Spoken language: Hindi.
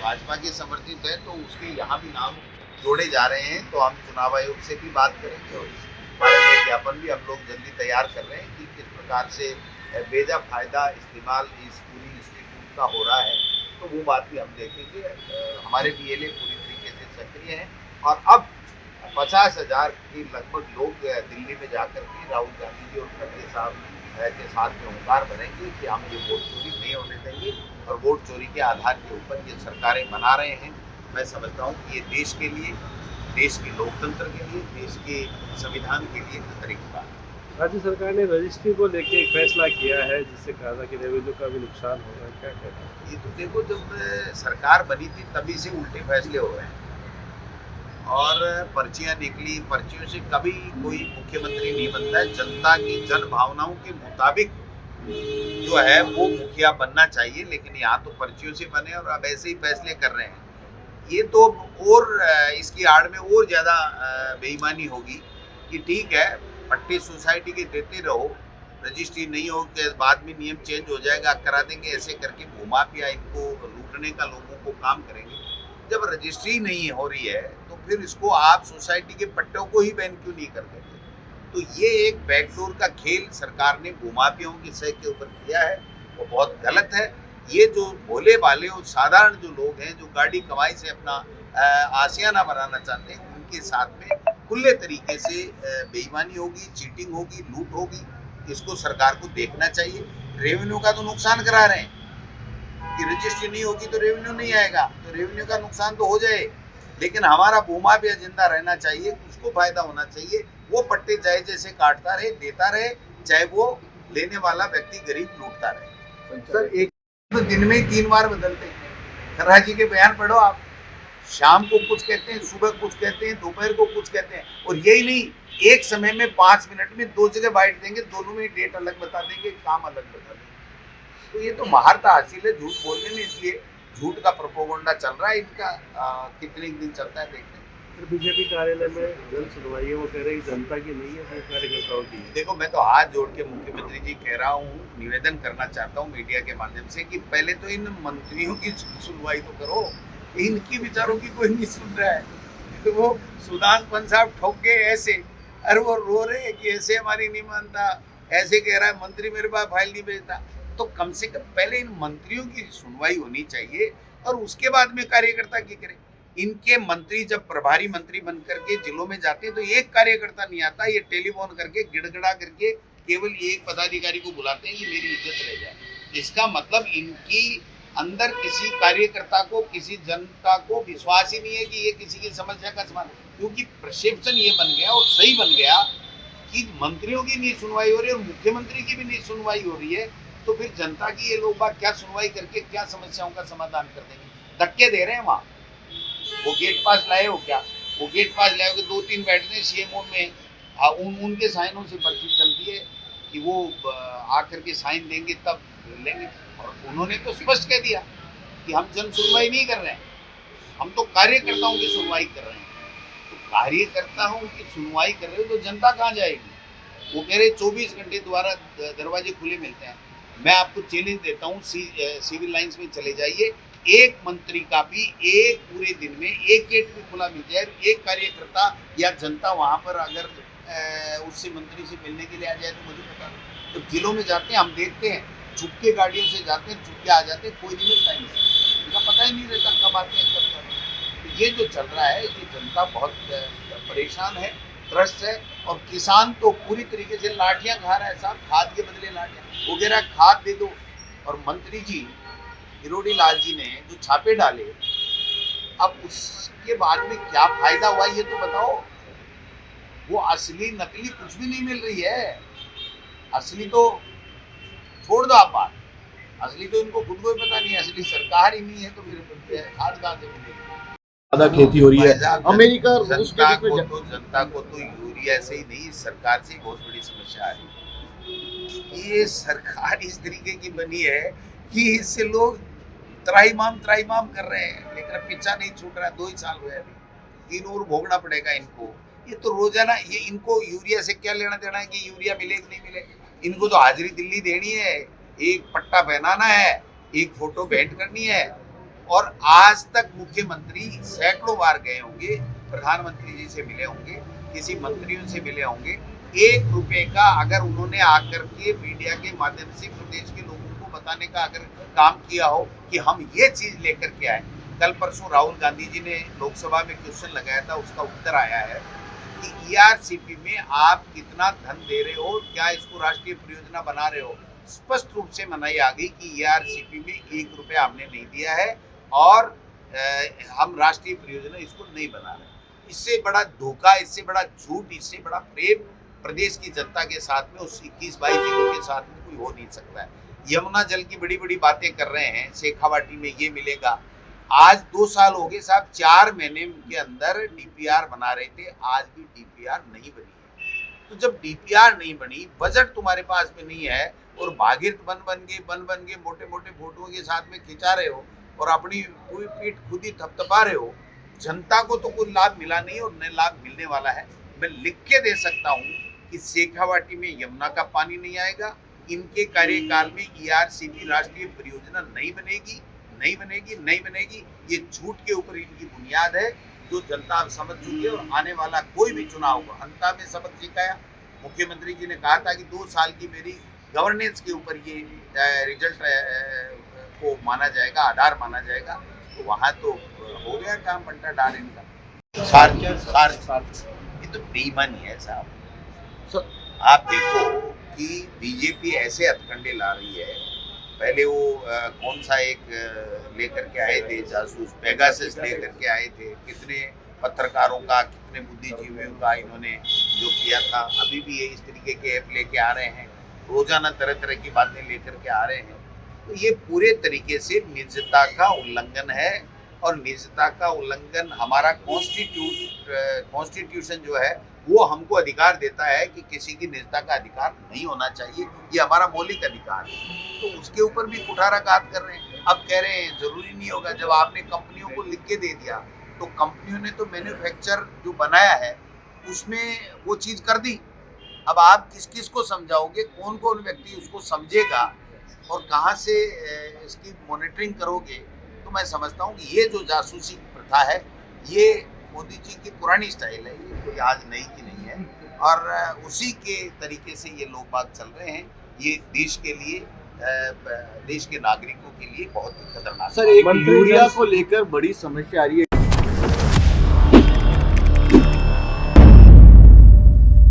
भाजपा के समर्थित है तो उसके यहाँ भी नाम जोड़े जा रहे हैं। तो हम चुनाव आयोग से भी बात करेंगे और इस बारे में ज्ञापन भी हम लोग जल्दी तैयार कर रहे हैं कि किस प्रकार से बेजा फायदा इस्तेमाल इस पूरी इंस्टीट्यूट का हो रहा है। तो वो बात भी हम देखेंगे। हमारे BLA पूरी तरीके से सक्रिय हैं और अब 50,000 के लगभग लोग दिल्ली में जाकर के राहुल गांधी जी और खड़गे साहब के साथ में ओंकार भरेंगे कि हम ये वोट चोरी नहीं होने देंगे और वोट चोरी के आधार के ऊपर ये सरकारें बना रहे हैं। मैं समझता हूँ कि ये देश के लिए, देश के लोकतंत्र के लिए, देश के संविधान के लिए खतरे की बात है। राज्य सरकार ने रजिस्ट्री को लेकर एक फैसला किया है जिससे कहा था कि रेवेन्यू का भी नुकसान होगा, क्या कहते हैं? ये तो देखो, जब सरकार बनी थी तभी से उल्टे फैसले हो रहे हैं और पर्चियां निकली। पर्चियों से कभी कोई मुख्यमंत्री नहीं बनता है। जनता की जन भावनाओं के मुताबिक जो है वो मुखिया बनना चाहिए, लेकिन यहाँ तो पर्चियों से बने और अब ऐसे ही फैसले कर रहे हैं। ये तो और इसकी आड़ में और ज़्यादा बेईमानी होगी कि ठीक है, पट्टे सोसाइटी के देते रहो, रजिस्ट्री नहीं हो के बाद में नियम चेंज हो जाएगा, करा देंगे, ऐसे करके भूमाफिया इनको लूटने का लोगों को काम करेंगे। जब रजिस्ट्री नहीं हो रही है तो फिर इसको आप सोसाइटी के पट्टों को ही बैन क्यों नहीं कर देते? तो ये एक बैकडोर का खेल सरकार ने भूमाफियाओं की सह के ऊपर किया है, वो बहुत गलत है। ये जो भोले भाले और साधारण जो लोग हैं, जो गाड़ी कमाई से अपना आशियाना बनाना चाहते हैं, उनके साथ में खुले तरीके से बेईमानी होगी, चीटिंग होगी, लूट होगी। इसको सरकार को देखना चाहिए। रेवेन्यू का तो नुकसान करा रहे हैं कि रजिस्ट्री नहीं होगी तो रेवेन्यू नहीं आएगा, तो रेवेन्यू का नुकसान तो हो जाए, लेकिन हमारा भूमाफिया जिंदा रहना चाहिए, उसको फायदा होना चाहिए। वो पट्टे चाहे जैसे काटता रहे, देता रहे, चाहे वो लेने वाला व्यक्ति गरीब लूटता रहे। सर, एक तो दिन में 3 बार बदलते हैं। खर्रा जी के बयान पढ़ो आप, शाम को कुछ कहते हैं, सुबह कुछ कहते हैं, दोपहर को कुछ कहते हैं। और यही नहीं, एक समय में 5 मिनट में 2 जगह बाइट देंगे, दोनों में डेट अलग बता देंगे, काम अलग बता देंगे। तो ये तो महारत हासिल है झूठ बोलने में, इसलिए झूठ का प्रोपोगंडा चल रहा है इनका। कितने दिन चलता है देखते हैं। बीजेपी कार्यालय में जन सुनवाई है, वो कह रहे हैं जनता की नहीं है, सिर्फ कार्यकर्ताओं की है। देखो, मैं तो हाथ जोड़ के मुख्यमंत्री जी कह रहा हूँ, निवेदन करना चाहता हूँ मीडिया के माध्यम से कि पहले तो इन मंत्रियों की सुनवाई तो करो, इनकी विचारों की कोई नहीं सुन रहा है। तो वो सुदान साहब ठोक गए ऐसे, अरे वो रो रहे हैं कि ऐसे हमारी नहीं मानता, ऐसे कह रहा है मंत्री मेरे पास फाइल नहीं भेजता। तो कम से कम पहले इन मंत्रियों की सुनवाई होनी चाहिए और उसके बाद में कार्यकर्ता की करें। इनके मंत्री जब प्रभारी मंत्री बनकर के जिलों में जाते हैं तो एक कार्यकर्ता नहीं आता, ये टेलीफोन करके गिड़गिड़ा करके केवल एक पदाधिकारी को बुलाते हैं कि मेरी इज्जत रह जाए। इसका मतलब इनकी अंदर किसी कार्यकर्ता को, किसी जनता को विश्वास ही नहीं है कि ये किसी की समस्या का समाधान, क्योंकि परसेप्शन ये बन गया और सही बन गया कि मंत्रियों की नहीं सुनवाई हो रही है और मुख्यमंत्री की भी नहीं सुनवाई हो रही है। तो फिर जनता की ये लोग बात क्या सुनवाई करके क्या समस्याओं का समाधान कर देंगे? धक्के दे रहे हैं वहाँ। वो गेट पास लाए हो क्या? वो गेट पास लाए हो कि 2-3 बैठते हैं CMO में, उनके साइनों से पर्ची चलती है कि वो आकर के साइन देंगे तब लेंगे। और उन्होंने तो स्पष्ट कह दिया कि हम जन सुनवाई नहीं कर रहे हैं, हम तो कार्यकर्ताओं की सुनवाई कर रहे हैं। तो कार्यकर्ताओं की सुनवाई कर रहे हो तो जनता कहाँ जाएगी? वो कह रहे 24 घंटे द्वारा दरवाजे खुले मिलते हैं। मैं आपको चैलेंज देता हूँ, सिविल लाइंस में चले जाइए, एक मंत्री का भी एक पूरे दिन में एक गेट भी खुला मिल जाए, एक कार्यकर्ता या जनता वहाँ पर अगर उससे मंत्री से मिलने के लिए आ जाए तो मुझे पता नहीं। तो जिलों में जाते हैं, हम देखते हैं, चुपके गाड़ियों से जाते हैं, चुपके आ जाते हैं, कोई नहीं मिलता इनसे, इनका पता ही नहीं रहता कब आते हैं कब जाते हैं। तो ये जो चल रहा है, ये जनता बहुत परेशान है, त्रस्त है। और किसान तो पूरी तरीके से लाठियाँ खा रहा है साहब, खाद के बदले लाठियाँ। वो कह रहा है खाद दे दो, और मंत्री जी किरोड़ी लाल जी ने जो छापे डाले, अब उसके बाद में क्या फायदा हुआ ये तो बताओ। वो असली नकली कुछ भी नहीं मिल रही है। असली तो छोड़ दो आप बात, असली तो इनको खुद को ही पता नहीं है, असली सरकार ही नहीं है तो फिर खाद कहाँ से मिलेगी? ज्यादा खेती हो रही है अमेरिका और रूस के जनता बीच में। को, जनता को तो यूरिया से ही नहीं, सरकार से बहुत बड़ी समस्या आ रही है। ये सरकार इस तरीके की बनी है कि इससे लोग त्राहिमाम कर रहे हैं, लेकिन अब पीछा नहीं छूट रहा है। 2 ही साल हुए अभी, 3 और भोगना पड़ेगा इनको। ये तो रोजाना, ये इनको यूरिया से क्या लेना देना है कि यूरिया मिले कि नहीं मिले। इनको तो हाजिरी दिल्ली देनी है, एक पट्टा पहनाना है, एक फोटो भेंट करनी है, और आज तक मुख्यमंत्री सैकड़ों बार गए होंगे, प्रधानमंत्री जी से मिले होंगे, किसी मंत्रियों से मिले होंगे, 1 रुपए का अगर उन्होंने आकर के मीडिया के माध्यम से प्रदेश के लोगों को बताने का अगर काम किया हो कि हम ये चीज लेकर के आए। कल परसों राहुल गांधी जी ने लोकसभा में क्वेश्चन लगाया था, उसका उत्तर आया है कि ईआरसीपी में आप कितना धन दे रहे हो, क्या इसको राष्ट्रीय परियोजना बना रहे हो। स्पष्ट रूप से मनाई आ गई कि ईआरसीपी में 1 रुपया हमने नहीं दिया है और हम राष्ट्रीय परियोजना इसको नहीं बना रहे। इससे बड़ा धोखा, इससे बड़ा झूठ, इससे बड़ा प्रेम प्रदेश की जनता के साथ में उस 21-22 जिलों के साथ में कोई हो नहीं सकता है। यमुना जल की बड़ी बड़ी बातें कर रहे हैं, शेखावाटी में ये मिलेगा। आज 2 साल हो गए साहब, 4 महीने के अंदर डीपीआर बना रहे थे, आज भी डीपीआर नहीं बनी है। तो जब डीपीआर नहीं बनी, बजट तुम्हारे पास में नहीं है और भागीरथ बन बन के मोटे मोटे फोटोओं के साथ में खिंचा रहे हो और अपनी पूरी पीठ खुद ही थपथपा रहे हो, जनता को तो कोई लाभ मिला नहीं और न लाभ मिलने वाला है। मैं लिख के दे सकता हूँ कि शेखावाटी में यमुना का पानी नहीं आएगा, इनके कार्यकाल में ईआरसीपी राष्ट्रीय परियोजना नहीं बनेगी। ये झूठ के ऊपर इनकी बुनियाद है, जो जनता अब समझ चुकी है और आने वाला कोई भी चुनाव होगा। अंता में सबक सिखाया। मुख्यमंत्री जी ने कहा था कि 2 साल की मेरी गवर्नेंस के ऊपर ये रिजल्ट को माना जाएगा, आधार माना जाएगा। तो वहाँ तो हो गया काम, बंटा डाल इनका। सार ये तो बेईमानी है साहब। आप देखो कि बीजेपी ऐसे हथकंडे ला रही है। पहले वो कौन सा एक लेकर के आए थे जासूस, पेगासस लेकर के आए थे। कितने पत्रकारों का, कितने बुद्धिजीवियों का इन्होंने जो किया था। अभी भी ये इस तरीके के ऐप लेके आ रहे हैं, रोजाना तरह तरह की बातें लेकर के आ रहे हैं। तो ये पूरे तरीके से निजता का उल्लंघन है और निजता का उल्लंघन हमारा कॉन्स्टिट्यूशन जो है वो हमको अधिकार देता है कि किसी की निजता का अधिकार नहीं होना चाहिए, ये हमारा मौलिक अधिकार है। तो उसके ऊपर भी कुठाराघात कर रहे हैं। अब कह रहे हैं जरूरी नहीं होगा, जब आपने कंपनियों को लिख के दे दिया तो कंपनियों ने तो मैन्युफैक्चर जो बनाया है उसमें वो चीज़ कर दी। अब आप किस किस को समझाओगे, कौन कौन व्यक्ति उसको समझेगा और कहाँ से इसकी मॉनिटरिंग करोगे। तो मैं समझता हूँ कि ये जो जासूसी की प्रथा है ये मोदी जी की पुरानी स्टाइल है, ये कोई आज नई की नहीं है और उसी के तरीके से ये लोग बात चल रहे हैं। ये देश के लिए, देश के नागरिकों के लिए बहुत ही खतरनाक। सर, एक यूरिया को लेकर बड़ी समस्या आ रही है।